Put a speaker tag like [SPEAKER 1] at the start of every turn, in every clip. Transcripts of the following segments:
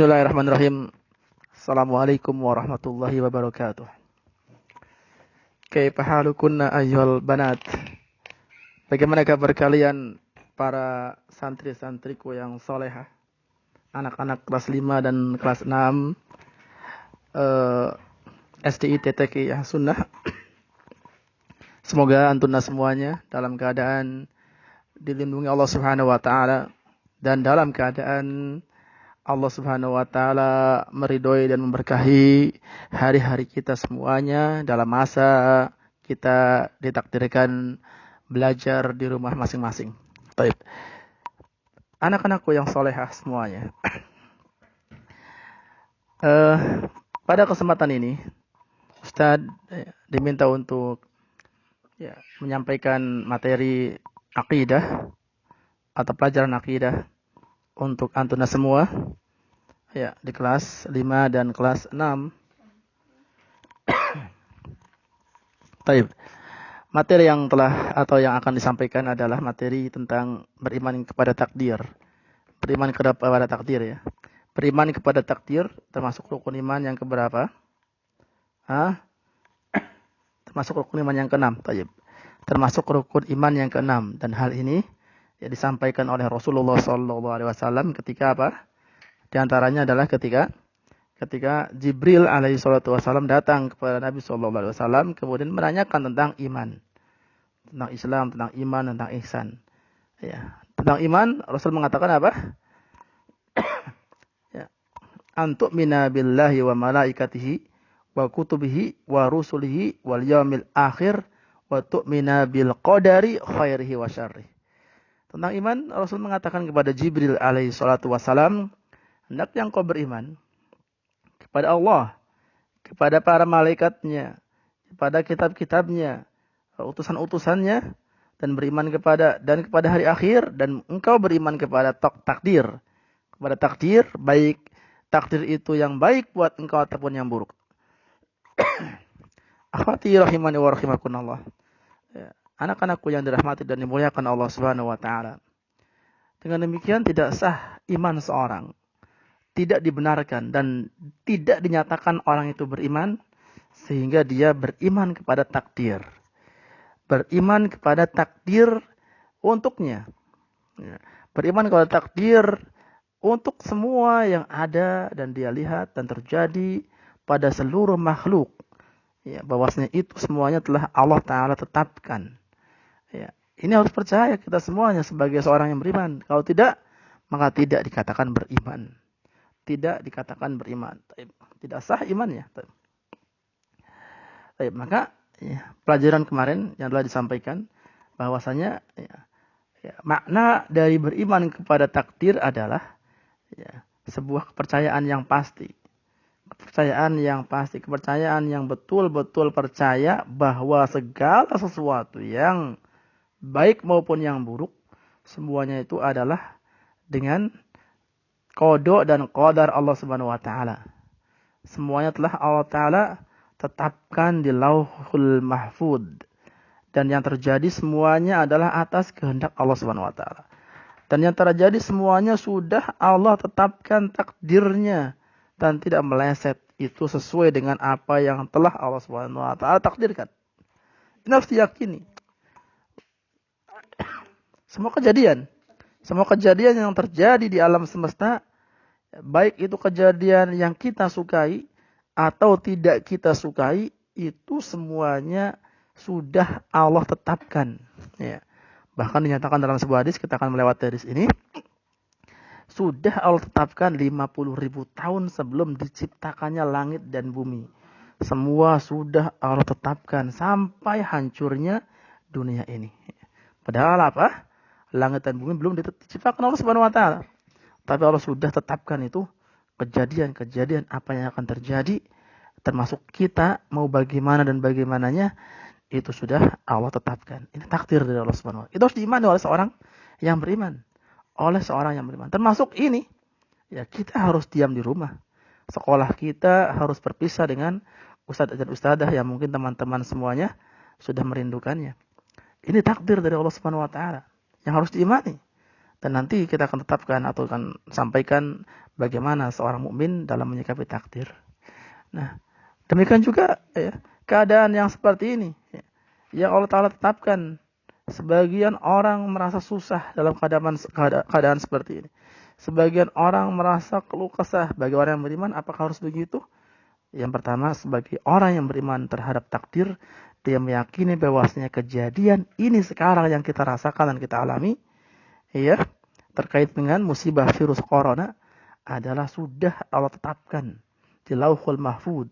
[SPEAKER 1] Bismillahirrahmanirrahim. Assalamualaikum warahmatullahi wabarakatuh. Kaifa halukunna ayyuhal banat? Bagaimana kabar kalian para santri-santriku yang solehah? Anak-anak kelas 5 dan kelas 6 SDI TTQ yang sunnah. Semoga antuna semuanya dalam keadaan dilindungi Allah Subhanahu wa taala dan dalam keadaan Allah Subhanahu wa taala meridhoi dan memberkahi hari-hari kita semuanya dalam masa kita ditakdirkan belajar di rumah masing-masing. Baik. Anak-anakku yang solehah semuanya. Pada kesempatan ini Ustadz diminta untuk menyampaikan materi akidah atau pelajaran akidah untuk antuna semua di kelas 5 dan kelas 6. Baik. Materi yang akan disampaikan adalah materi tentang beriman kepada takdir. Beriman kepada takdir ya. Beriman kepada takdir termasuk rukun iman yang keberapa? Termasuk rukun iman yang ke-6. Baik. Termasuk rukun iman yang ke-6 dan hal ini disampaikan oleh Rasulullah SAW ketika apa? Di antaranya adalah ketika Jibril alaihi salatu wasallam datang kepada Nabi SAW kemudian menanyakan tentang iman, tentang Islam, tentang iman, tentang ihsan. Ya, tentang iman Rasul mengatakan apa? Antu'mina billahi wa malaikatihi wa kutubihi wa rusulihi wal yaumil akhir wa tu'mina bil qadari khairihi wa syarrihi. Tentang iman, Rasul mengatakan kepada Jibril alaihi salatu wassalam, hendaknya engkau beriman kepada Allah, kepada para malaikatnya, kepada kitab-kitabnya, utusan-utusannya, dan beriman kepada hari akhir, dan engkau beriman kepada takdir. Kepada takdir, baik takdir itu yang baik buat engkau ataupun yang buruk. Akhwati rahimani wa rahimakumullah. Anak-anakku yang dirahmati dan dimuliakan Allah Subhanahu wa taala. Dengan demikian tidak sah iman seorang. Tidak dibenarkan dan tidak dinyatakan orang itu beriman sehingga dia beriman kepada takdir. Beriman kepada takdir untuknya. Beriman kepada takdir untuk semua yang ada dan dia lihat dan terjadi pada seluruh makhluk. Bahwasanya itu semuanya telah Allah taala tetapkan. Ini harus percaya kita semuanya sebagai seorang yang beriman. Kalau tidak, maka tidak dikatakan beriman. Tidak dikatakan beriman. Tidak sah imannya. Maka pelajaran kemarin yang telah disampaikan bahwasanya makna dari beriman kepada takdir adalah sebuah kepercayaan yang pasti. Kepercayaan yang pasti, kepercayaan yang betul-betul percaya bahwa segala sesuatu yang baik maupun yang buruk, semuanya itu adalah dengan qada dan qadar Allah Subhanahu wa taala. Semuanya telah Allah taala tetapkan di Lauhul Mahfuz. Dan yang terjadi semuanya adalah atas kehendak Allah Subhanahu wa taala. Dan yang terjadi semuanya sudah Allah tetapkan takdirnya dan tidak meleset, itu sesuai dengan apa yang telah Allah Subhanahu wa taala takdirkan. Ini harus diyakini. Semua kejadian yang terjadi di alam semesta, baik itu kejadian yang kita sukai atau tidak kita sukai, itu semuanya sudah Allah tetapkan. Bahkan dinyatakan dalam sebuah hadis, kita akan melewati hadis ini, sudah Allah tetapkan 50.000 tahun sebelum diciptakannya langit dan bumi. Semua sudah Allah tetapkan sampai hancurnya dunia ini. Padahal apa? Langit dan bumi belum diciptakan Allah Subhanahu wa taala. Tapi Allah sudah tetapkan itu kejadian-kejadian apa yang akan terjadi, termasuk kita mau bagaimana dan bagaimananya, itu sudah Allah tetapkan. Ini takdir dari Allah Subhanahu wa taala. Itu harus diimani oleh seorang yang beriman. Termasuk ini, kita harus diam di rumah. Sekolah kita harus berpisah dengan ustadz dan ustadzah yang mungkin teman-teman semuanya sudah merindukannya. Ini takdir dari Allah Subhanahu wa taala yang harus diimani. Dan nanti kita akan tetapkan atau akan sampaikan bagaimana seorang mukmin dalam menyikapi takdir. Nah, demikian juga ya, keadaan yang seperti ini ya, yang Allah Ta'ala tetapkan. Sebagian orang merasa susah dalam keadaan seperti ini. Sebagian orang merasa keluh kesah. Bagi orang yang beriman, apakah harus begitu? Yang pertama, sebagai orang yang beriman terhadap takdir, dia meyakini bahwasanya kejadian ini sekarang yang kita rasakan dan kita alami, ya, terkait dengan musibah virus corona, adalah sudah Allah tetapkan di Lauhul Mahfud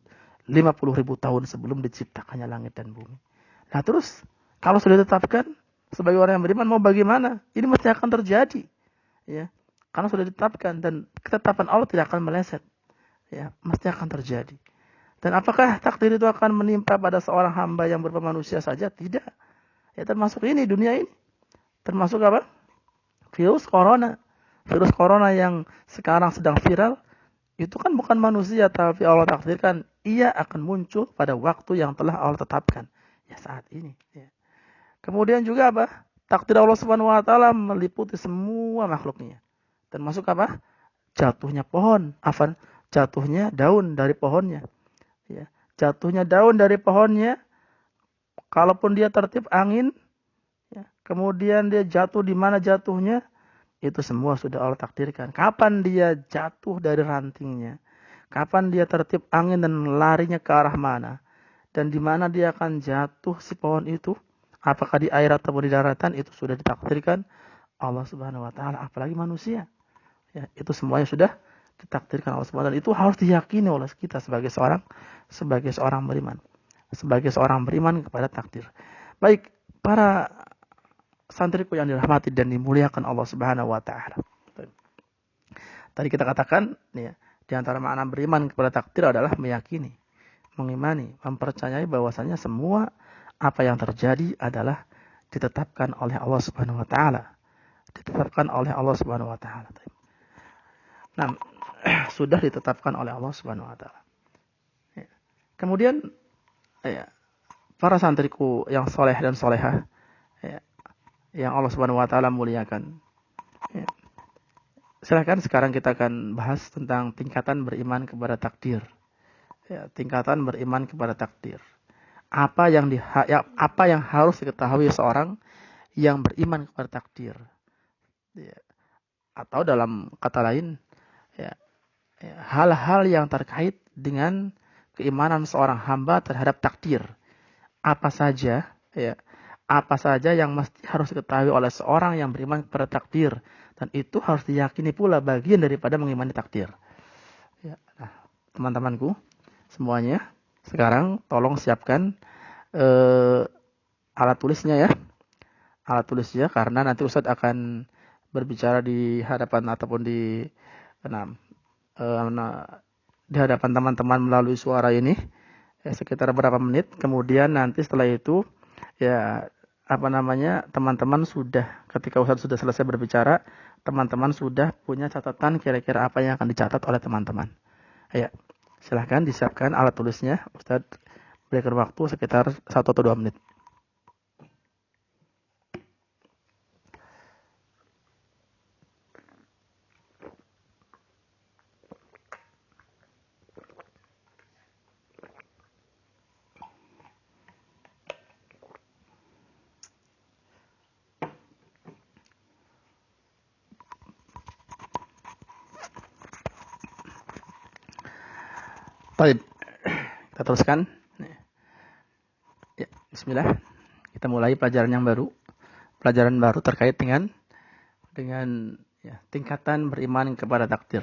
[SPEAKER 1] 50.000 tahun sebelum diciptakannya langit dan bumi. Nah terus, kalau sudah ditetapkan, sebagai orang yang beriman mau bagaimana? Ini mesti akan terjadi, ya. Karena sudah ditetapkan dan ketetapan Allah tidak akan meleset, ya, mesti akan terjadi. Dan apakah takdir itu akan menimpa pada seorang hamba yang berupa manusia saja? Tidak. Ya termasuk ini dunia ini. Termasuk apa? Virus corona. Virus corona yang sekarang sedang viral itu kan bukan manusia, tapi Allah takdirkan ia akan muncul pada waktu yang telah Allah tetapkan. Ya saat ini, ya. Kemudian juga apa? Takdir Allah Subhanahu wa taala meliputi semua makhluknya. Termasuk apa? Jatuhnya pohon, jatuhnya daun dari pohonnya. Ya, jatuhnya daun dari pohonnya, kalaupun dia tertib angin, ya, kemudian dia jatuh di mana jatuhnya, itu semua sudah Allah takdirkan. Kapan dia jatuh dari rantingnya, kapan dia tertib angin dan larinya ke arah mana, dan di mana dia akan jatuh si pohon itu, apakah di air atau di daratan, itu sudah ditakdirkan Allah Subhanahu wa taala, apalagi manusia. Ya, itu semuanya sudah ditakdirkan Allah Subhanahu wa taala. Itu harus diyakini oleh kita sebagai seorang beriman. Sebagai seorang beriman kepada takdir. Baik, para santriku yang dirahmati dan dimuliakan Allah Subhanahu wa taala. Tadi kita katakan, ya, di antara makna beriman kepada takdir adalah meyakini, mengimani, mempercayai bahwasanya semua apa yang terjadi adalah ditetapkan oleh Allah Subhanahu wa taala. Ditetapkan oleh Allah Subhanahu wa taala. Nah, sudah ditetapkan oleh Allah Subhanahu wa taala. Ya. Kemudian ya, para santriku yang soleh dan solehah, ya, yang Allah Subhanahu wa taala muliakan. Ya. Silakan sekarang kita akan bahas tentang tingkatan beriman kepada takdir. Ya, tingkatan beriman kepada takdir. Apa yang harus diketahui seorang yang beriman kepada takdir. Ya. Atau dalam kata lain, ya, hal-hal yang terkait dengan keimanan seorang hamba terhadap takdir. Apa saja, ya, apa saja yang mesti harus diketahui oleh seorang yang beriman kepada takdir, dan itu harus diyakini pula bagian daripada mengimani takdir. Ya, nah, teman-temanku semuanya, sekarang tolong siapkan alat tulisnya ya. Alat tulisnya karena nanti Ustadz akan berbicara di hadapan ataupun di hadapan teman-teman melalui suara ini ya, sekitar berapa menit. Kemudian nanti setelah itu ya teman-teman sudah, ketika Ustadz sudah selesai berbicara, teman-teman sudah punya catatan kira-kira apa yang akan dicatat oleh teman-teman. Ya, silahkan disiapkan alat tulisnya. Ustadz berikan waktu sekitar 1 atau 2 menit. Baik, kita teruskan. Ya, bismillah. Kita mulai pelajaran yang baru. Pelajaran baru terkait dengan ya, tingkatan beriman kepada takdir.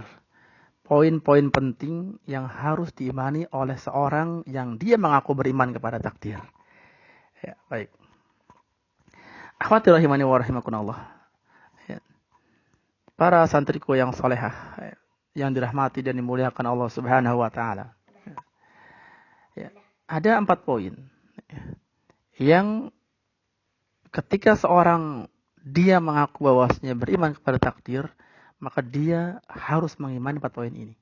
[SPEAKER 1] Poin-poin penting yang harus diimani oleh seorang yang dia mengaku beriman kepada takdir. Ya, baik. Akhwati rahimani wa rahimakumullah. Ya. Para santriku yang salehah, ya, yang dirahmati dan dimuliakan Allah Subhanahu wa taala. Ya, ada 4 poin yang ketika seorang dia mengaku bahwasanya beriman kepada takdir, maka dia harus mengimani 4 poin ini.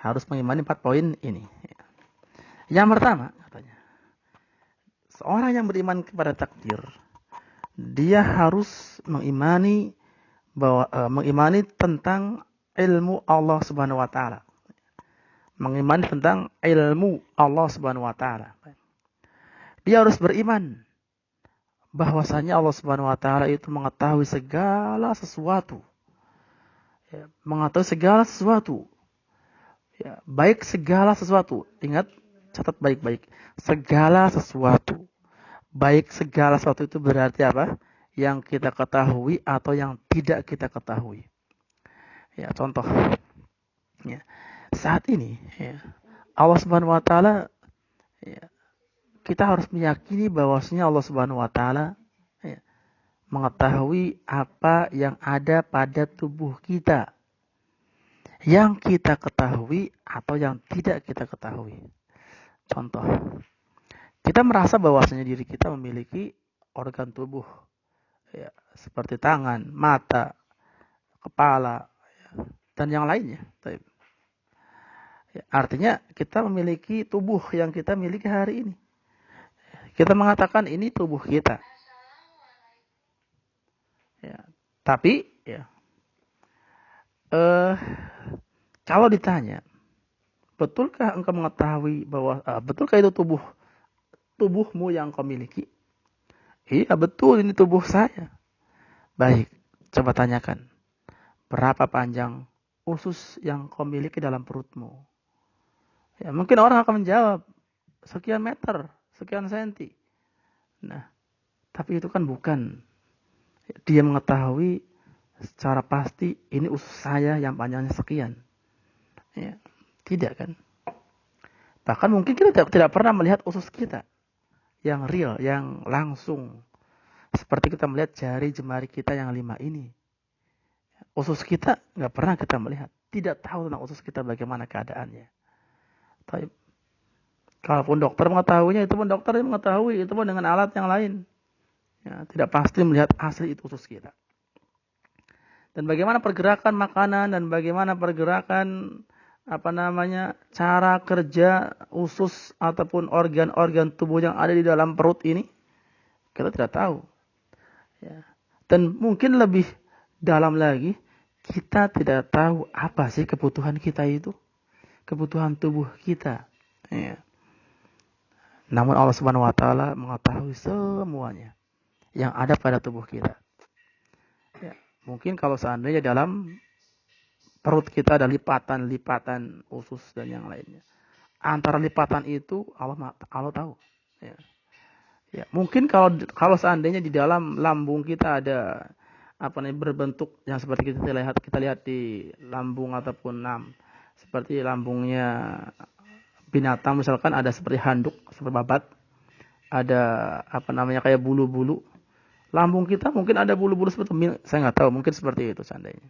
[SPEAKER 1] Harus mengimani 4 poin ini. Yang pertama, katanya, seorang yang beriman kepada takdir, dia harus mengimani tentang ilmu Allah Subhanahu wa taala. Mengimani tentang ilmu Allah Subhanahu wa taala. Dia harus beriman bahwasanya Allah Subhanahu wa taala itu mengetahui segala sesuatu. Ya, mengetahui segala sesuatu. Ya, baik segala sesuatu. Ingat, catat baik-baik. Segala sesuatu. Baik segala sesuatu itu berarti apa? Yang kita ketahui atau yang tidak kita ketahui. Ya, contoh. Ya, saat ini ya, Allah Subhanahu wa taala ya, kita harus meyakini bahwasanya Allah Subhanahu wa taala ya, mengetahui apa yang ada pada tubuh kita. Yang kita ketahui atau yang tidak kita ketahui. Contoh, kita merasa bahwasanya diri kita memiliki organ tubuh ya, seperti tangan, mata, kepala, ya, dan yang lainnya. Ya, artinya kita memiliki tubuh yang kita miliki hari ini. Kita mengatakan ini tubuh kita. Ya, tapi ya, kalau ditanya, betulkah engkau mengetahui bahwa betulkah itu tubuhmu yang kau miliki? Iya betul, ini tubuh saya. Baik, coba tanyakan, berapa panjang usus yang kau miliki dalam perutmu? Ya, mungkin orang akan menjawab, sekian meter, sekian senti. Nah, tapi itu kan bukan. Dia mengetahui secara pasti ini usus saya yang panjangnya sekian. Ya, tidak kan? Bahkan mungkin kita tidak pernah melihat usus kita yang real, yang langsung. Seperti kita melihat jari jemari kita yang 5 ini. Usus kita nggak pernah kita melihat. Tidak tahu tentang usus kita bagaimana keadaannya. Tapi kalaupun dokter mengetahuinya, itu pun dokter yang mengetahui, itu pun dengan alat yang lain. Ya, tidak pasti melihat asli itu usus kita. Dan bagaimana pergerakan makanan dan bagaimana pergerakan cara kerja usus ataupun organ-organ tubuh yang ada di dalam perut ini, kita tidak tahu. Ya. Dan mungkin lebih dalam lagi, kita tidak tahu apa sih kebutuhan kita itu, kebutuhan tubuh kita. Ya. Namun Allah Subhanahu wa taala mengetahui semuanya yang ada pada tubuh kita. Ya. Mungkin kalau seandainya dalam perut kita ada lipatan-lipatan usus dan yang lainnya. Antara lipatan itu Allah tahu. Ya. Ya, mungkin kalau seandainya di dalam lambung kita ada berbentuk yang seperti kita lihat di lambung ataupun seperti lambungnya binatang, misalkan ada seperti handuk, seperti babat, ada kayak bulu-bulu. Lambung kita mungkin ada bulu-bulu seperti saya nggak tahu, mungkin seperti itu seandainya.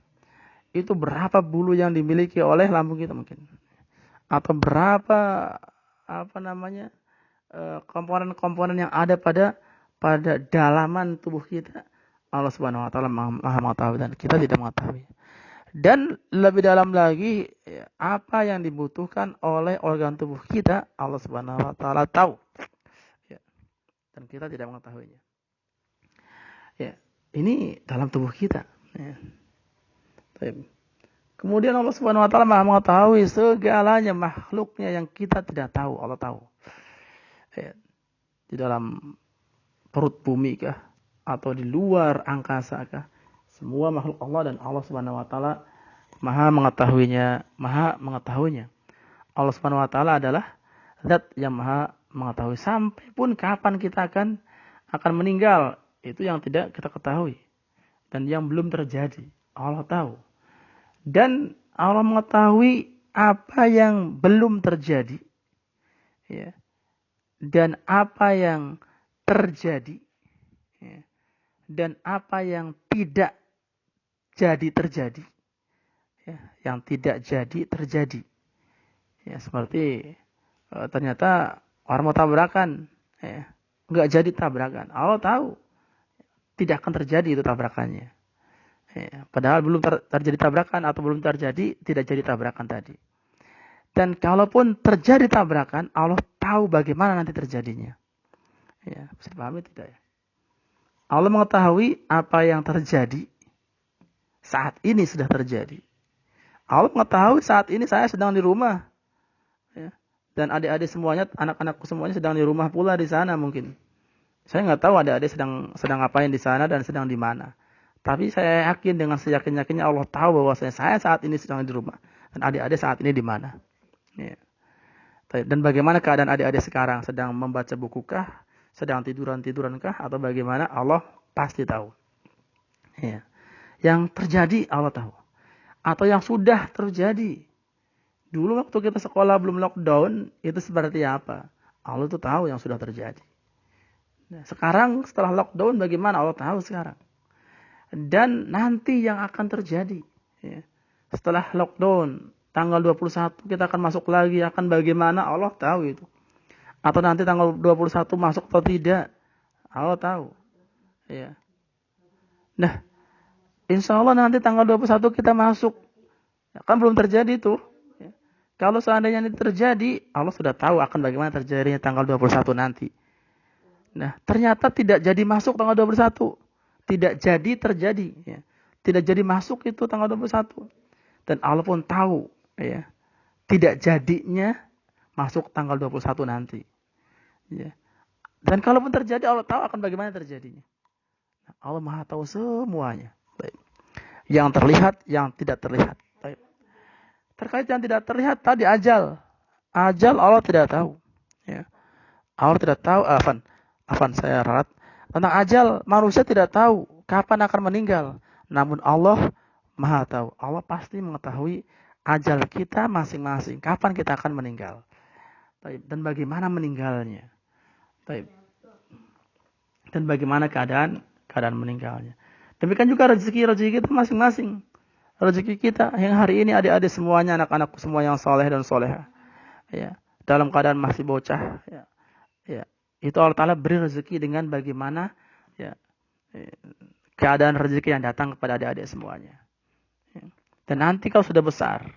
[SPEAKER 1] Itu berapa bulu yang dimiliki oleh lambung kita mungkin, atau berapa komponen-komponen yang ada pada dalaman tubuh kita, Allah Subhanahu wa taala Maha mengetahui dan kita tidak mengetahui. Dan lebih dalam lagi, apa yang dibutuhkan oleh organ tubuh kita, Allah Subhanahu wa taala tahu. Ya. Dan kita tidak mengetahuinya. Ya, ini dalam tubuh kita. Ya. Kemudian Allah Subhanahu wa taala Maha mengetahui segalanya, makhluknya yang kita tidak tahu, Allah tahu. Ya. Di dalam perut bumi kah atau di luar angkasa kah, semua makhluk Allah dan Allah Subhanahu wa taala Maha mengetahuinya. Allah Subhanahu wa taala adalah zat yang Maha mengetahui sampai pun kapan kita akan meninggal, itu yang tidak kita ketahui dan yang belum terjadi. Allah tahu. Dan Allah mengetahui apa yang belum terjadi. Ya. Dan apa yang terjadi. Ya. Dan apa yang tidak jadi terjadi. Ya. Yang tidak jadi terjadi. Ya, seperti ternyata orang mau tabrakan. Ya. Nggak jadi tabrakan. Allah tahu. Tidak akan terjadi itu tabrakannya. Ya, padahal belum terjadi tabrakan atau belum terjadi, tidak jadi tabrakan tadi. Dan kalaupun terjadi tabrakan, Allah tahu bagaimana nanti terjadinya. Ya, bisa dipahami tidak ya? Allah mengetahui apa yang terjadi saat ini sudah terjadi. Allah mengetahui saat ini saya sedang di rumah. Ya. Dan adik-adik semuanya, anak-anakku semuanya sedang di rumah pula di sana mungkin. Saya nggak tahu adik-adik sedang ngapain di sana dan sedang di mana. Tapi saya yakin dengan seyakin-yakinnya Allah tahu bahwasanya saya saat ini sedang di rumah. Dan adik-adik saat ini di mana. Ya. Dan bagaimana keadaan adik-adik sekarang? Sedang membaca bukukah? Sedang tiduran-tidurankah? Atau bagaimana? Allah pasti tahu. Ya. Yang terjadi Allah tahu. Atau yang sudah terjadi. Dulu waktu kita sekolah belum lockdown, itu seperti apa? Allah itu tahu yang sudah terjadi. Nah, sekarang setelah lockdown bagaimana? Allah tahu sekarang. Dan nanti yang akan terjadi. Ya. Setelah lockdown, tanggal 21 kita akan masuk lagi, akan bagaimana? Allah tahu itu. Atau nanti tanggal 21 masuk atau tidak? Allah tahu. Ya. Nah, insya Allah nanti tanggal 21 kita masuk. Ya, kan belum terjadi tuh. Ya. Kalau seandainya ini terjadi, Allah sudah tahu akan bagaimana terjadinya tanggal 21 nanti. Nah, ternyata tidak jadi masuk tanggal 21. Tidak jadi terjadi. Ya. Tidak jadi masuk itu tanggal 21. Dan Allah pun tahu. Ya, tidak jadinya masuk tanggal 21 nanti. Ya. Dan kalaupun terjadi, Allah tahu akan bagaimana terjadinya. Allah Maha tahu semuanya. Baik. Yang terlihat, yang tidak terlihat. Baik. Terkait yang tidak terlihat tadi ajal. Ajal Allah tidak tahu. Ya. Allah tidak tahu. Afan saya ralat. Tentang ajal manusia tidak tahu kapan akan meninggal. Namun Allah Maha tahu. Allah pasti mengetahui ajal kita masing-masing. Kapan kita akan meninggal. Baik. Dan bagaimana meninggalnya. Baik. Dan bagaimana keadaan meninggalnya. Demikian juga rezeki kita masing-masing. Rezeki kita yang hari ini adik-adik semuanya, anak-anakku semua yang soleh dan soleha. Ya. Dalam keadaan masih bocah. Ya. Ya. Itu Allah Ta'ala beri rezeki dengan bagaimana ya, keadaan rezeki yang datang kepada adik-adik semuanya. Ya. Dan nanti kalau sudah besar,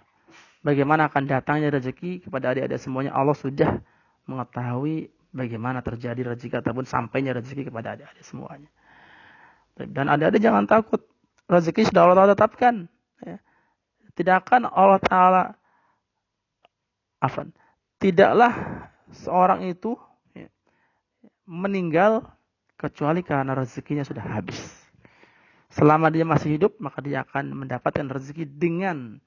[SPEAKER 1] bagaimana akan datangnya rezeki kepada adik-adik semuanya, Allah sudah mengetahui bagaimana terjadi rezeki ataupun sampainya rezeki kepada adik-adik semuanya. Dan adik-adik jangan takut. Rezeki sudah Allah Ta'ala tetapkan. Ya. Tidak akan Allah Ta'ala tidaklah seorang itu ya, meninggal kecuali karena rezekinya sudah habis. Selama dia masih hidup, maka dia akan mendapatkan rezeki dengan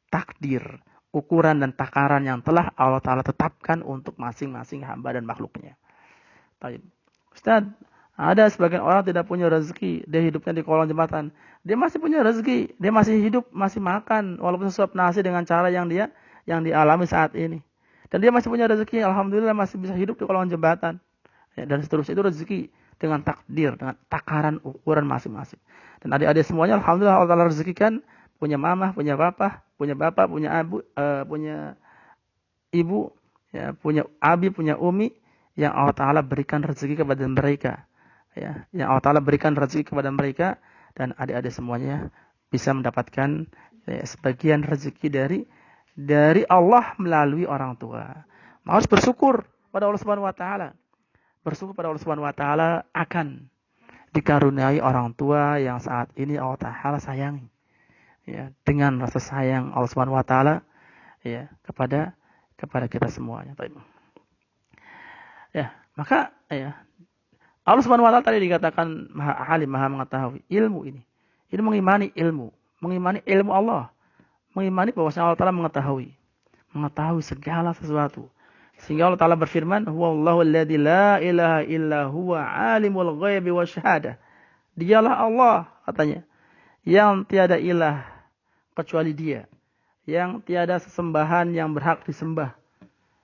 [SPEAKER 1] takdir, ukuran dan takaran yang telah Allah Ta'ala tetapkan untuk masing-masing hamba dan makhluknya. Baik. Ustaz, ada sebagian orang tidak punya rezeki, dia hidupnya di kolong jembatan. Dia masih punya rezeki, dia masih hidup, masih makan, walaupun sesuap nasi dengan cara yang dialami saat ini. Dan dia masih punya rezeki, alhamdulillah masih bisa hidup di kolong jembatan. Ya, dan seterusnya itu rezeki dengan takdir, dengan takaran ukuran masing-masing. Dan adik-adik semuanya alhamdulillah Allah Ta'ala rezekikan punya mama, punya papa, punya bapak, punya ibu, ya, punya abi, punya umi yang Allah Ta'ala berikan rezeki kepada mereka. Ya, yang Allah Ta'ala berikan rezeki kepada mereka dan adik-adik semuanya bisa mendapatkan ya, sebagian rezeki dari Allah melalui orang tua. Harus bersyukur pada Allah Subhanahu wa taala. Bersyukur pada Allah Subhanahu wa taala akan dikaruniai orang tua yang saat ini Allah Ta'ala sayangi. Ya, dengan rasa sayang Allah Subhanahu wa taala ya kepada kita semuanya. Ya, maka ya Allah Subhanahu wa taala tadi dikatakan Maha Alim, Maha mengetahui ilmu ini. Ini mengimani ilmu Allah. Mengimani bahwasanya Allah Ta'ala mengetahui segala sesuatu. Sehingga Allah Ta'ala berfirman, "Huwallahu alladzi la ilaha illa huwa alimul ghaibi wasyahadah." Dialah Allah, katanya, yang tiada ilah kecuali Dia, yang tiada sesembahan yang berhak disembah,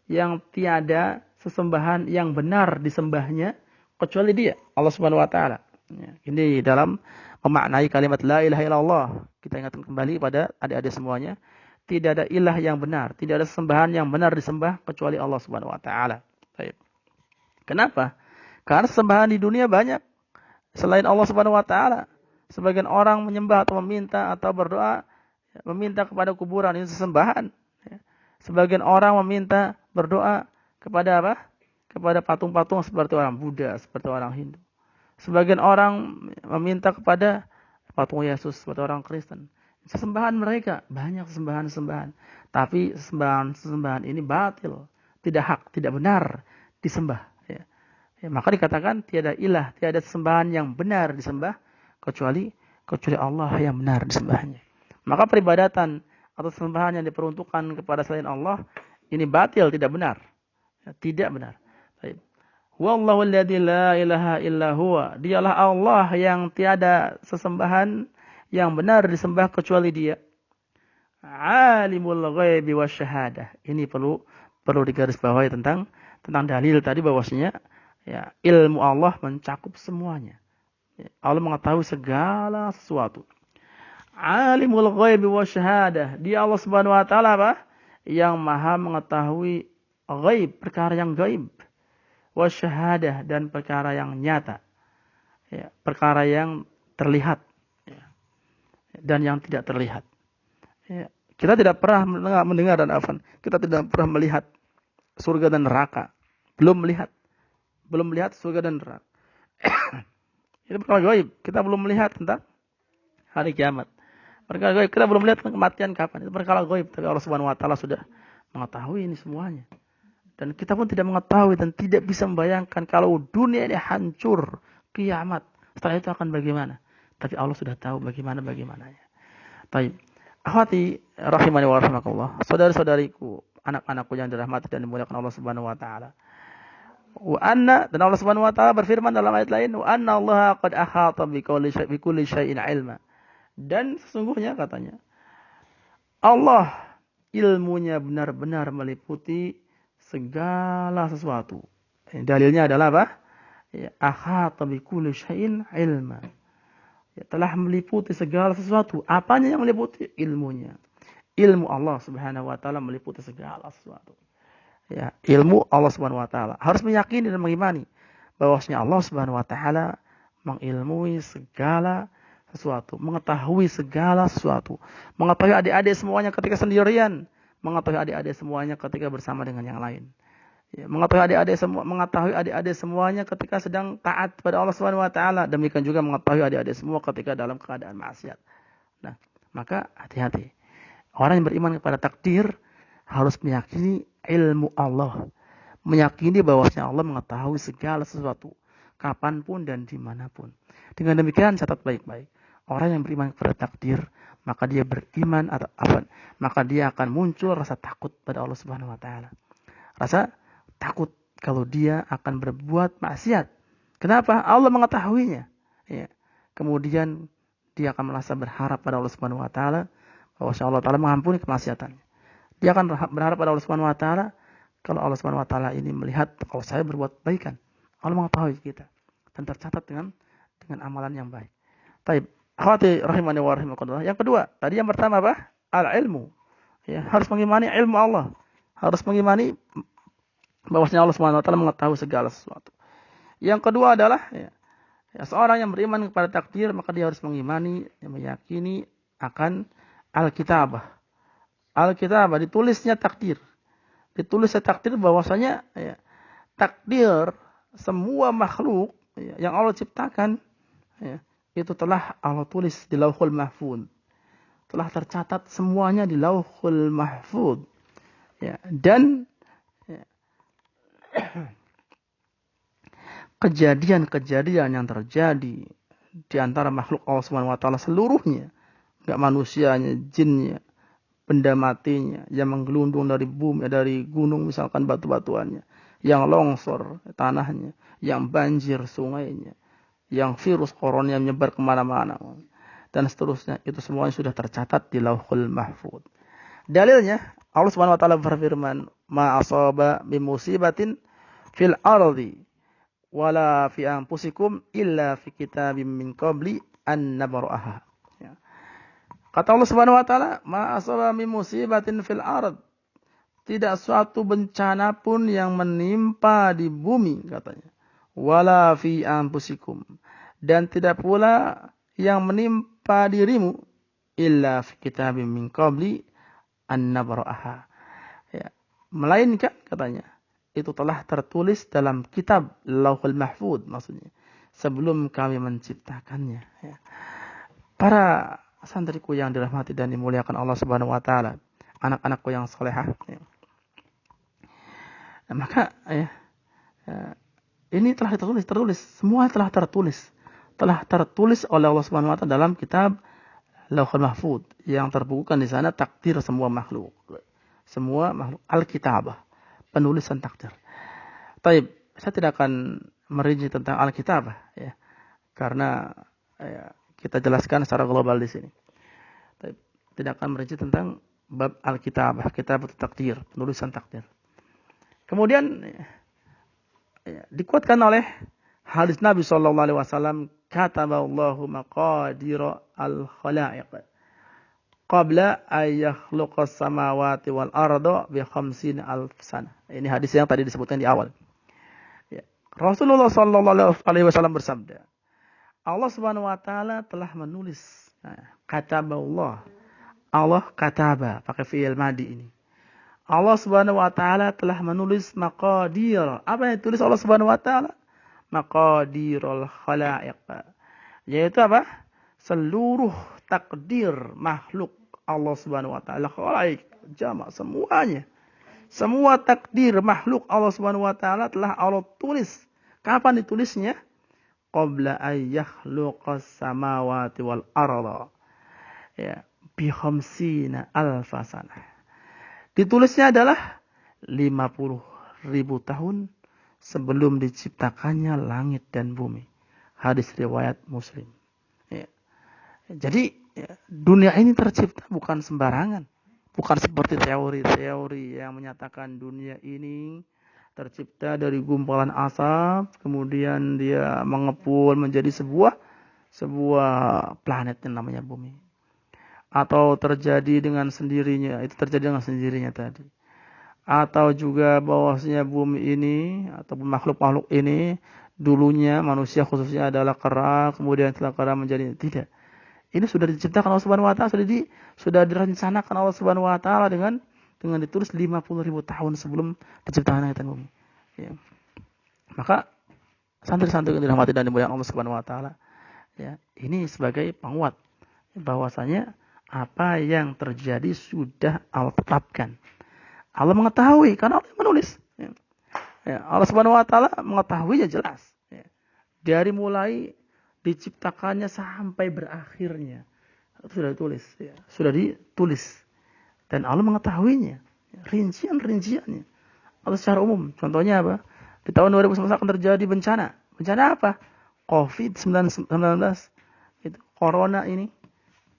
[SPEAKER 1] yang tiada sesembahan yang benar disembahnya kecuali Dia, Allah Subhanahu wa taala. Ya, ini dalam memaknai kalimat la ilaha illallah. Kita ingatkan kembali pada adik-adik semuanya, tidak ada ilah yang benar, tidak ada sesembahan yang benar disembah kecuali Allah Subhanahu wa taala. Baik. Kenapa? Karena sesembahan di dunia banyak selain Allah Subhanahu wa taala. Sebagian orang menyembah atau meminta atau berdoa meminta kepada kuburan, ini sesembahan. Sebagian orang meminta berdoa kepada apa? Kepada patung-patung seperti orang Buddha, seperti orang Hindu. Sebagian orang meminta kepada patung Yesus seperti orang Kristen. Sesembahan mereka, banyak sesembahan-sesembahan. Tapi sesembahan ini batil, tidak hak, tidak benar disembah. Ya. Ya, maka dikatakan tiada ilah, tiada sesembahan yang benar disembah kecuali Allah yang benar disembahnya. Maka peribadatan atau sesembahan yang diperuntukkan kepada selain Allah ini batil, tidak benar. Ya, tidak benar. Baik. Wallahu alladzi la ilaha illa huwa. Dialah Allah yang tiada sesembahan yang benar disembah kecuali Dia. Alimul ghaibi wasyahadah. Ini perlu digarisbawahi tentang dalil tadi bahwasanya ya, ilmu Allah mencakup semuanya. Ya, Allah mengetahui segala sesuatu. Alimul ghaibi wasyahadah. Dia Allah Subhanahu wa taala apa? Yang Maha mengetahui ghaib, perkara yang gaib. Wasyahadah, dan perkara yang nyata. Ya, perkara yang terlihat. Dan yang tidak terlihat. Ya. Kita tidak pernah mendengar dan kita tidak pernah melihat surga dan neraka. Belum melihat surga dan neraka. Itu perkara gaib. Kita belum melihat tentang hari kiamat. Perkara gaib. Kita belum melihat kematian kapan. Itu perkara gaib. Tapi Allah Subhanahu wa taala sudah mengetahui ini semuanya. Dan kita pun tidak mengetahui dan tidak bisa membayangkan kalau dunia ini hancur, kiamat. Setelah itu akan bagaimana? Tapi Allah sudah tahu bagaimananya. Baik. Akhwati rahimani wa rahimakumullah. Saudara-saudariku, anak-anakku yang dirahmati dan dimuliakan Allah Subhanahu wa taala. Dan Allah Subhanahu wa taala berfirman dalam ayat lain, "Wa anna Allah qad ahata bi kulli syai'in ilma." Dan sesungguhnya katanya, Allah ilmunya benar-benar meliputi segala sesuatu. Dalilnya adalah apa? Ya, ahata bi kulli syai'in ilma. Ya, telah meliputi segala sesuatu. Apanya yang meliputi? Ilmunya. Ilmu Allah Subhanahu wa taala meliputi segala sesuatu. Ya, ilmu Allah Subhanahu wa taala. Harus meyakini dan mengimani bahwasanya Allah Subhanahu wa taala mengilmui segala sesuatu, mengetahui segala sesuatu. Mengetahui adik-adik semuanya ketika sendirian, mengetahui adik-adik semuanya ketika bersama dengan yang lain. Ya, mengetahui adik-adik semuanya ketika sedang taat pada Allah Subhanahu wa taala, demikian juga mengetahui adik-adik semua ketika dalam keadaan maksiat. Nah, maka hati-hati. Orang yang beriman kepada takdir harus meyakini ilmu Allah. Meyakini bahwasanya Allah mengetahui segala sesuatu, kapanpun dan dimanapun. Dengan demikian catat baik-baik. Orang yang beriman kepada takdir, maka dia beriman atau apa? Maka dia akan muncul rasa takut pada Allah Subhanahu wa taala. Rasa takut kalau dia akan berbuat maksiat. Kenapa? Allah mengetahuinya. Ya. Kemudian dia akan merasa berharap pada Allah Subhanahu wa taala bahwa Allah taala mengampuni kemaksiatannya. Dia akan berharap pada Allah Subhanahu wa taala kalau Allah Subhanahu wa taala ini melihat kalau saya berbuat kebaikan. Allah mengetahui kita dan tercatat dengan amalan yang baik. Baik, akhwati rahimani wa rahimakumullah. Yang kedua, tadi yang pertama apa? Al-ilmu. Ya, harus mengimani ilmu Allah. Harus mengimani bahwasanya Allah Subhanahu wa taala mengetahui segala sesuatu. Yang kedua adalah seorang yang beriman kepada takdir, maka dia harus mengimani, meyakini akan Alkitabah. Alkitabah ditulisnya takdir. Ditulisnya takdir bahwasanya takdir semua makhluk yang Allah ciptakan itu telah Allah tulis di Lauhul Mahfuz. Telah tercatat semuanya di Lauhul Mahfuz. Ya, dan kejadian-kejadian yang terjadi di antara makhluk Allah Subhanahu wa taala seluruhnya, enggak manusianya, jinnya, benda matinya yang menggelundung dari bumi, dari gunung misalkan batu-batuannya, yang longsor tanahnya, yang banjir sungainya, yang virus corona yang menyebar kemana-mana dan seterusnya, itu semuanya sudah tercatat di Lauhul Mahfuz. Dalilnya Allah Subhanahu wa taala berfirman, "Ma asaba min musibatin fil ardi wala fi anfusikum illa fi kitabim min qabli an nabra'aha." Ya. Kata Allah Subhanahu wa taala, "Ma asaba min musibatin fil ard." Tidak suatu bencana pun yang menimpa di bumi katanya. Wala fi anfusikum. Dan tidak pula yang menimpa dirimu illa fi kitabim min qabli an nabra'aha. Ya. Melainkan katanya itu telah tertulis dalam kitab Lauhul Mahfuz maksudnya sebelum kami menciptakannya. Ya. Para santriku yang dirahmati dan dimuliakan Allah Subhanahu wa taala, anak-anakku yang salehah, ya. Nah, maka ya, ini telah tertulis, semua telah tertulis oleh Allah Subhanahu wa taala dalam kitab Lauhul Mahfuz yang terbukukan di sana takdir semua makhluk. Semua makhluk Al-Kitabah, penulisan takdir. Taib, saya tidak akan merinci tentang Al-Kitabah ya. Karena ya, kita jelaskan secara global di sini. Taib, tidak akan merinci tentang bab Al-Kitabah, kitab takdir, penulisan takdir. Kemudian ya, dikuatkan oleh hadis Nabi sallallahu alaihi wasallam, kataballahu maqadir al-khalaiq qabla ay yakhluqas samawati wal arda bi 50,000 sana. Ini hadis yang tadi disebutkan di awal. Ya. Rasulullah sallallahu alaihi wasallam bersabda, Allah Subhanahu wa taala telah menulis. Kataballah. Allah kataba pakai fi'il madi ini. Allah Subhanahu wa taala telah menulis maqadir. Apa yang ditulis Allah Subhanahu wa taala? Maqadirul khalaiq. Yaitu apa? Seluruh takdir makhluk Allah Subhanahu wa taala. Khalaiq, jamak semuanya. Semua takdir makhluk Allah Subhanahu wa taala telah Allah tulis. Kapan ditulisnya? Qabla ay yakhluqas samawati wal arda. Ya, bi 50,000 sanah. Ditulisnya adalah 50,000 tahun sebelum diciptakannya langit dan bumi. Hadis riwayat Muslim. Ya. Jadi ya, dunia ini tercipta bukan sembarangan. Bukan seperti teori-teori yang menyatakan dunia ini tercipta dari gumpalan asap, kemudian dia mengepul menjadi sebuah planet yang namanya bumi. Atau terjadi dengan sendirinya, itu terjadi dengan sendirinya tadi. Atau juga bahwasanya bumi ini ataupun makhluk-makhluk ini dulunya manusia khususnya adalah kera, kemudian setelah kera menjadi tidak. Ini sudah diciptakan Allah Subhanahu wa taala, sudah direncanakan Allah Subhanahu wa taala dengan ditulis 50,000 tahun sebelum diciptakan langit dan bumi. Ya. Maka santri-santri yang dirahmati dan dimuliakan Allah Subhanahu wa taala, ya, ini sebagai penguat bahwasanya apa yang terjadi sudah Allah tetapkan. Allah mengetahui karena Allah menulis. Ya, Allah Subhanahu wa taala mengetahuinya jelas. Ya. Dari mulai diciptakannya sampai berakhirnya. Itu sudah ditulis. Ya. Sudah ditulis. Dan Allah mengetahuinya. Ya. Rincian-rinciannya. Allah secara umum. Contohnya apa? Di tahun 2019 akan terjadi bencana. Bencana apa? COVID-19. Itu corona ini.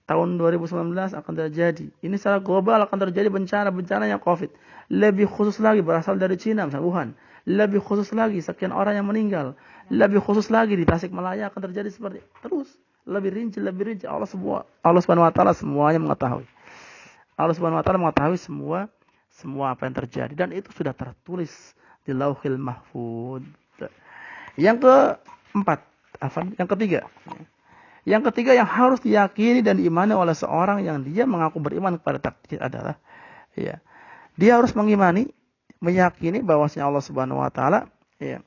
[SPEAKER 1] Tahun 2019 akan terjadi. Ini secara global akan terjadi bencana yang COVID. Lebih khusus lagi berasal dari Cina, misalnya Wuhan. Lebih khusus lagi sekian orang yang meninggal. Lebih khusus lagi di Tasikmalaya akan terjadi seperti terus. Lebih rinci. Allah Subhanahu wa taala semuanya mengetahui. Allah Subhanahu wa taala mengetahui semua apa yang terjadi dan itu sudah tertulis di Lauhul Mahfuz. Yang keempat, yang ketiga. Yang ketiga yang harus diyakini dan diimani oleh seorang yang dia mengaku beriman kepada takdir adalah ya, dia harus meyakini bahwasanya Allah Subhanahu wa taala ya,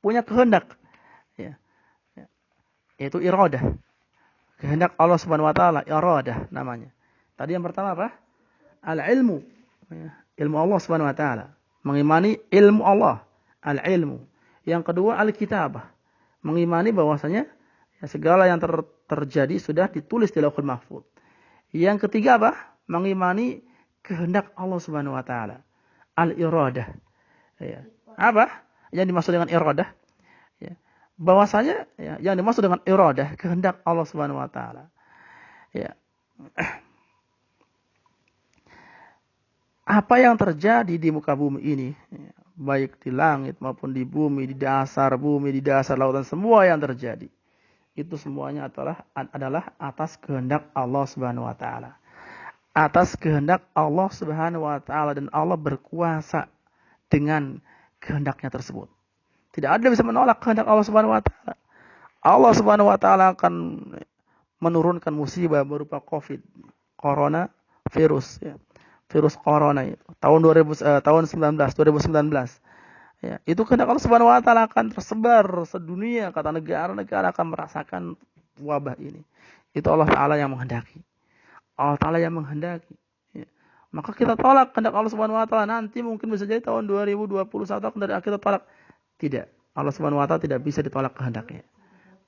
[SPEAKER 1] punya kehendak ya, yaitu iradah. Kehendak Allah Subhanahu wa taala, iradah namanya. Tadi yang pertama apa? Al-ilmu. Ya, ilmu Allah Subhanahu wa taala. Mengimani ilmu Allah, al-ilmu. Yang kedua al-kitabah. Mengimani bahwasanya segala yang terjadi sudah ditulis di Lauhul Mahfuz. Yang ketiga apa? Mengimani kehendak Allah Subhanahu wa taala. Al-iradah. Ya. Apa? Yang dimaksud dengan iradah? Ya. Bahwasanya ya, yang dimaksud dengan iradah kehendak Allah Subhanahu wa taala. Ya. Apa yang terjadi di muka bumi ini, ya, baik di langit maupun di bumi, di dasar lautan, semua yang terjadi itu semuanya adalah atas kehendak Allah Subhanahu wa taala. Atas kehendak Allah Subhanahu wa taala dan Allah berkuasa dengan kehendaknya tersebut. Tidak ada yang bisa menolak kehendak Allah Subhanahu wa taala. Allah Subhanahu wa taala akan menurunkan musibah berupa COVID, corona virus ya. Virus corona itu tahun 2019. Ya, itu kehendak Allah Subhanahu wa taala akan tersebar sedunia, kata negara-negara akan merasakan wabah ini. Itu Allah Ta'ala yang menghendaki. Allah Ta'ala yang menghendaki. Ya. Maka kita tolak kehendak Allah Subhanahu Wa Ta'ala. Nanti mungkin bisa jadi tahun 2021 kehendak kita tolak. Tidak. Allah Subhanahu Wa Ta'ala tidak bisa ditolak kehendaknya.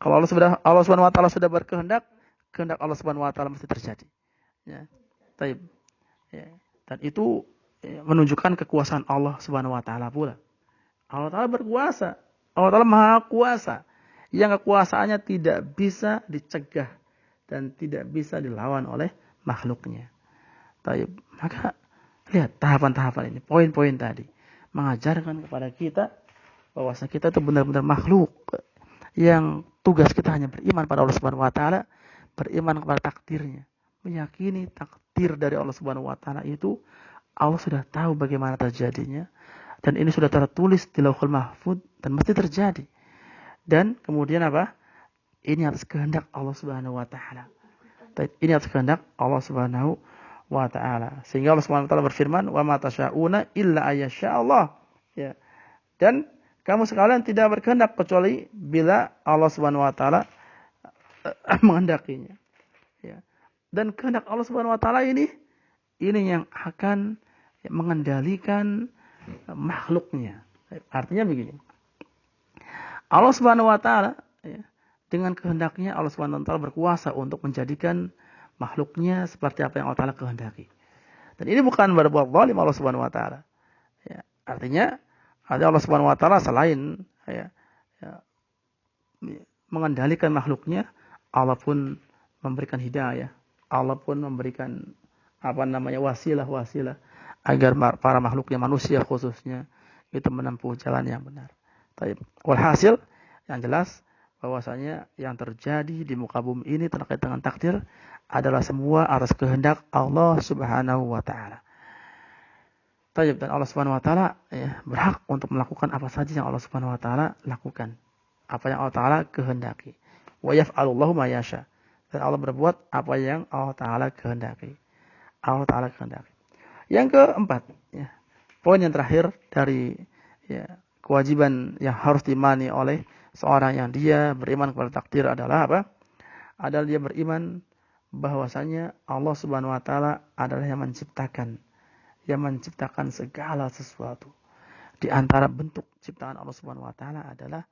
[SPEAKER 1] Kalau Allah Subhanahu Wa Ta'ala sudah berkehendak, kehendak Allah Subhanahu Wa Ta'ala mesti terjadi. Ya. Taib. Ya. Dan itu menunjukkan kekuasaan Allah Subhanahu Wa Ta'ala pula. Allah Ta'ala berkuasa. Allah Ta'ala maha kuasa. Yang kekuasaannya tidak bisa dicegah dan tidak bisa dilawan oleh makhluknya. Taib. Maka lihat tahapan-tahapan ini, poin-poin tadi mengajarkan kepada kita bahwa kita itu benar-benar makhluk yang tugas kita hanya beriman pada Allah Subhanahu Wa Ta'ala, beriman kepada takdirnya, meyakini takdir dari Allah Subhanahu Wa Ta'ala itu Allah sudah tahu bagaimana terjadinya dan ini sudah tertulis di Lauhul Mahfuz dan mesti terjadi. Dan kemudian apa? Ini atas kehendak Allah Subhanahu Wa Ta'ala. Ini atas kehendak Allah Subhanahu Wa Ta'ala. Sehingga Allah Subhanahu Wa Ta'ala berfirman, "Wa ma tasyauna illa ayyasha Allah." Ya. Dan kamu sekalian tidak berkehendak kecuali bila Allah Subhanahu Wa Ta'ala menghendakinya. Ya. Dan kehendak Allah Subhanahu Wa Ta'ala ini yang akan mengendalikan makhluknya. Artinya begini. Allah Subhanahu Wa Ta'ala ya, dengan kehendaknya Allah Subhanahu Wa Ta'ala berkuasa untuk menjadikan makhluknya seperti apa yang Allah Ta'ala kehendaki. Dan ini bukan berbuat zalim Allah Subhanahu Wa Ta'ala. Ya, artinya Allah Subhanahu Wa Ta'ala selain mengendalikan makhluknya, Allah pun memberikan hidayah, Allah pun memberikan wasilah agar para makhluknya, manusia khususnya itu menempuh jalan yang benar. Walhasil yang jelas bahwasanya yang terjadi di muka bumi ini terkait dengan takdir adalah semua atas kehendak Allah Subhanahu Wa Ta'ala. Dan Allah Subhanahu Wa Ta'ala berhak untuk melakukan apa saja yang Allah Subhanahu Wa Ta'ala lakukan, apa yang Allah Ta'ala kehendaki. Wa yaf'alullahu ma yasha. Dan Allah berbuat apa yang Allah Ta'ala kehendaki. Allah Ta'ala kehendaki. Yang keempat, poin yang terakhir dari kewajiban yang harus diimani oleh seorang yang dia beriman kepada takdir adalah apa? Adalah dia beriman bahwasanya Allah Subhanahu Wa Ta'ala adalah yang menciptakan segala sesuatu. Di antara bentuk ciptaan Allah Subhanahu Wa Ta'ala adalah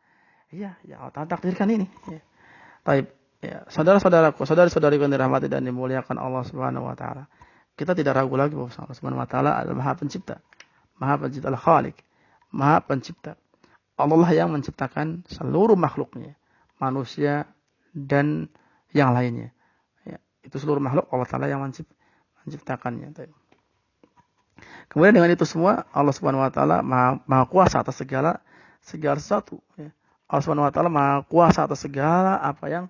[SPEAKER 1] yang Allah Ta'ala takdirkan ini. Saudara-saudaraku, saudari-saudariku yang dirahmati dan dimuliakan Allah Subhanahu Wa Ta'ala, kita tidak ragu lagi bahwa Allah Subhanahu Wa Ta'ala adalah Maha Pencipta, Al-Khaliq, Maha Pencipta. Allah lah yang menciptakan seluruh makhluknya, manusia dan yang lainnya. Itu seluruh makhluk Allah Ta'ala yang menciptakannya. Kemudian dengan itu semua Allah Subhanahu Wa Ta'ala maha kuasa atas segala sesuatu. Allah Subhanahu Wa Ta'ala maha kuasa atas segala apa yang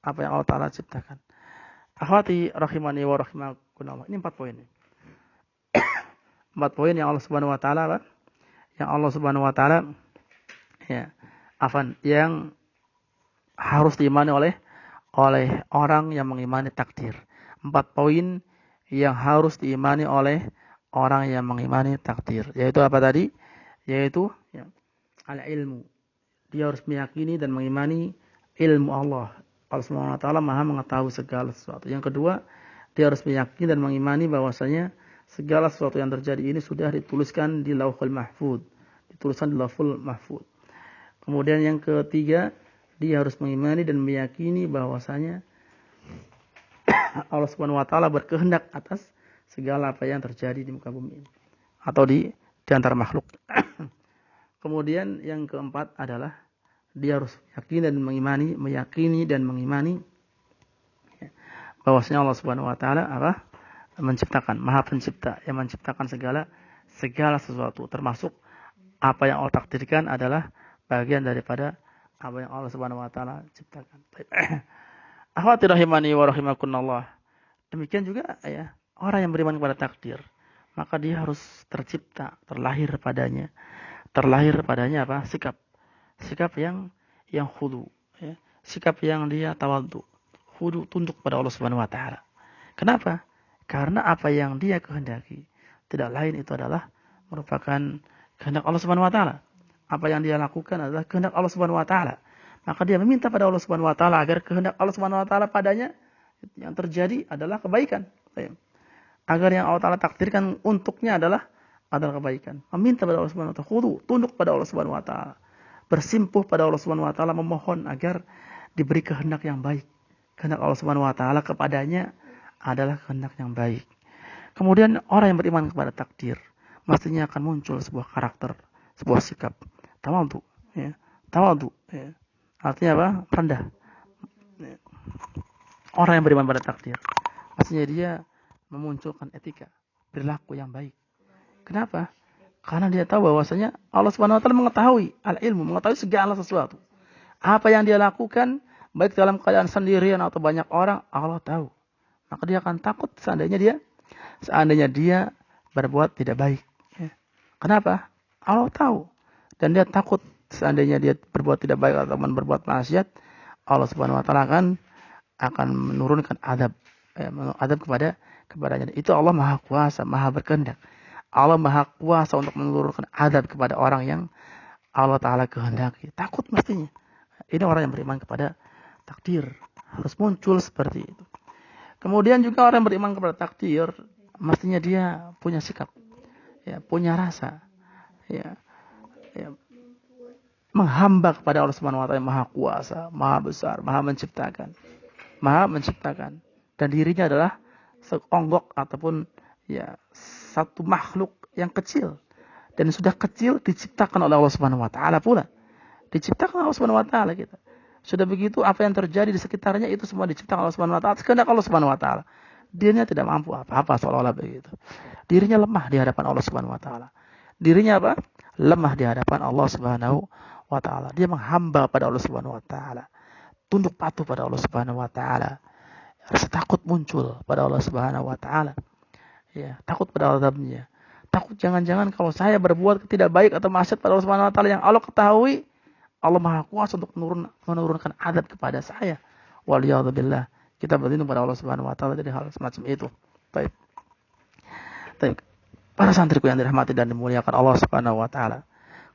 [SPEAKER 1] Allah Ta'ala ciptakan. Akhwati rahimani wa rahimakumullah. Ini 4 poin. 4 poin yang Allah Subhanahu Wa Ta'ala yang harus diimani oleh orang yang mengimani takdir. 4 poin yang harus diimani oleh orang yang mengimani takdir. Yaitu apa tadi? Yaitu al-ilmu. Dia harus meyakini dan mengimani ilmu Allah. Allah Subhanahu Wa Ta'ala maha mengetahui segala sesuatu. Yang kedua, dia harus meyakini dan mengimani bahwasanya segala sesuatu yang terjadi ini sudah dituliskan di Lauhul Mahfuz. Kemudian yang ketiga, dia harus mengimani dan meyakini bahwasanya Allah Subhanahu Wa Ta'ala berkehendak atas segala apa yang terjadi di muka bumi ini atau di antara makhluk. Kemudian yang keempat adalah dia harus meyakini dan mengimani bahwasanya Allah Subhanahu Wa Ta'ala menciptakan, Maha Pencipta yang menciptakan segala sesuatu, termasuk apa yang Allah takdirkan adalah bagian daripada apa yang Allah Subhanahu Wa Ta'ala ciptakan. Akhwati rahimani wa rahimakumullah. Demikian juga orang yang beriman kepada takdir, maka dia harus terlahir padanya apa? Sikap yang khudu, sikap yang dia tawadhu, khudu, tunduk pada Allah Subhanahu Wa Ta'ala. Kenapa? Karena apa yang dia kehendaki tidak lain itu adalah merupakan kehendak Allah Subhanahu Wa Ta'ala. Apa yang dia lakukan adalah kehendak Allah Subhanahu Wa Ta'ala. Maka dia meminta pada Allah Subhanahu Wa Ta'ala agar kehendak Allah Subhanahu Wa Ta'ala padanya Yang terjadi adalah kebaikan. Agar yang Allah Ta'ala takdirkan untuknya adalah kebaikan. Meminta pada Allah Subhanahu wa taala, khudu, tunduk pada Allah Subhanahu wa taala. Bersimpuh pada Allah Subhanahu wa taala, memohon agar diberi kehendak yang baik. Kehendak Allah Subhanahu wa taala kepadanya adalah kehendak yang baik. Kemudian orang yang beriman kepada takdir mestinya akan muncul sebuah karakter, sebuah sikap tawadhu, ya. Tawadhu, ya. Artinya apa? Rendah. Ya. Orang yang beriman pada takdir mestinya dia memunculkan etika, perilaku yang baik. Kenapa? Karena dia tahu bahwasanya Allah Subhanahu wa taala mengetahui al-ilmu, mengetahui segala sesuatu. Apa yang dia lakukan baik dalam keadaan sendirian atau banyak orang, Allah tahu. Maka dia akan takut seandainya dia berbuat tidak baik. Ya. Kenapa? Allah tahu. Dan dia takut seandainya dia berbuat tidak baik atau berbuat maksiat, Allah Subhanahu wa taala akan menurunkan adab kepadanya. Itu Allah Maha Kuasa, Maha berkehendak. Allah Maha Kuasa untuk menurunkan adab kepada orang yang Allah Ta'ala kehendaki. Takut mestinya. Ini orang yang beriman kepada takdir. Harus muncul seperti itu. Kemudian juga orang yang beriman kepada takdir, mestinya dia punya sikap, ya, punya rasa, ya, menghamba kepada Allah Subhanahu wa taala yang Maha Kuasa, Maha Besar, Maha menciptakan. Dan dirinya adalah seonggok ataupun ya satu makhluk yang kecil, dan sudah kecil diciptakan oleh Allah Subhanahu wa taala pula. Diciptakan oleh Allah Subhanahu wa taala kita. Sudah begitu apa yang terjadi di sekitarnya itu semua diciptakan Allah Subhanahu wa taala, kehendak Allah Subhanahu wa taala. Dirinya tidak mampu apa-apa seolah-olah begitu. Dirinya lemah di hadapan Allah Subhanahu wa taala. Dirinya apa? Lemah di hadapan Allah Subhanahu wa taala. Dia menghamba pada Allah Subhanahu wa taala. Tunduk patuh pada Allah Subhanahu wa taala. Rasa takut muncul pada Allah Subhanahu wa taala. Ya, takut pada azabnya. Takut jangan-jangan kalau saya berbuat tidak baik atau maksiat pada Allah Subhanahu wa taala yang Allah ketahui, Allah Maha Kuasa untuk menurunkan adab kepada saya. Waliyadzubillah. Kita berlindung pada Allah Subhanahu wa taala dari hal semacam itu. Baik. Para santriku yang dirahmati dan dimuliakan Allah Subhanahu wa taala.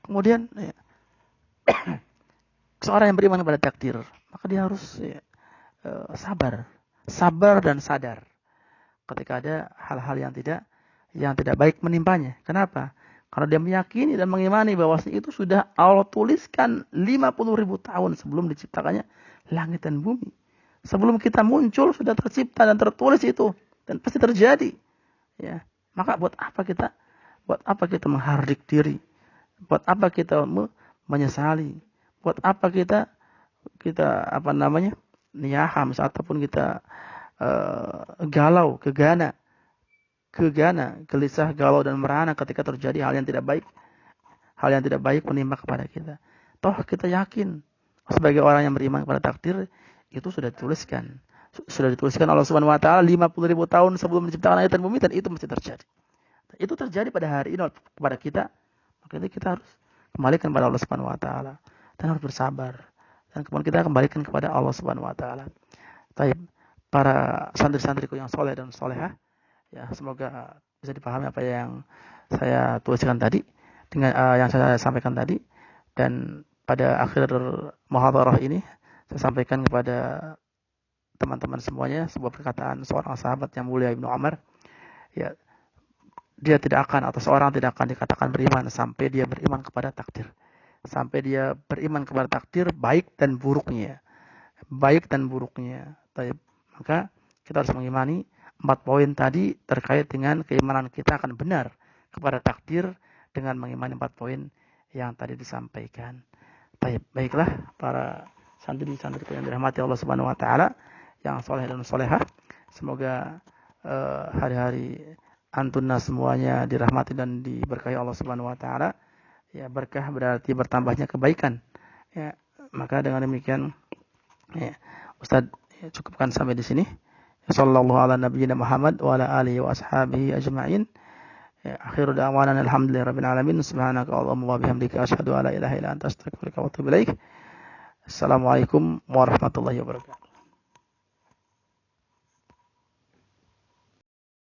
[SPEAKER 1] Kemudian ya, seorang yang beriman kepada takdir, maka dia harus sabar dan sadar ketika ada hal-hal yang tidak baik menimpanya. Kenapa? Karena dia meyakini dan mengimani bahwasanya itu sudah Allah tuliskan 50.000 tahun sebelum diciptakannya langit dan bumi. Sebelum kita muncul sudah tercipta dan tertulis itu, dan pasti terjadi. Ya, maka buat apa kita menghardik diri? Buat apa kita menyesali? Buat apa kita niyaham ataupun kita galau, gegana, gelisah, galau dan merana ketika terjadi hal yang tidak baik menimpa kepada kita. Toh kita yakin sebagai orang yang beriman kepada takdir itu sudah dituliskan Allah Subhanahu wa taala 50.000 tahun sebelum diciptakan langit dan bumi, dan itu mesti terjadi. Itu terjadi pada hari ini kepada kita, maka kita harus kembalikan kepada Allah Subhanahu wa taala dan harus bersabar, dan kemudian kita kembalikan kepada Allah Subhanahu wa taala. Baik, para santri-santriku yang soleh dan solehah, ya, semoga bisa dipahami apa yang saya tuliskan tadi dengan yang saya sampaikan tadi. Dan pada akhir muhadharah ini saya sampaikan kepada teman-teman semuanya sebuah perkataan seorang sahabat yang mulia Ibnu Umar. Ya, dia tidak akan atau seorang tidak akan dikatakan beriman sampai dia beriman kepada takdir. Sampai dia beriman kepada takdir baik dan buruknya. Maka kita harus mengimani 4 poin tadi terkait dengan keimanan kita akan benar kepada takdir dengan mengimani 4 poin yang tadi disampaikan. Baiklah para santri-santri yang dirahmati Allah Subhanahu wa taala yang soleh dan solehah, semoga hari-hari antunna semuanya dirahmati dan diberkahi Allah Subhanahu wa taala. Ya, berkah berarti bertambahnya kebaikan. Ya, maka dengan demikian ya, Ustaz cukupkan sampai di sini. Sallallahu ala nabiyyina Muhammad wa ala alihi wa ashabihi ajma'in. Ya, akhiru da'wana alhamdulillahirabbil alamin. Subhanaka Allahumma wa bihamdika asyhadu an la ilaha illa anta astaghfiruka wa atubu ilaik. Assalamualaikum warahmatullahi wabarakatuh.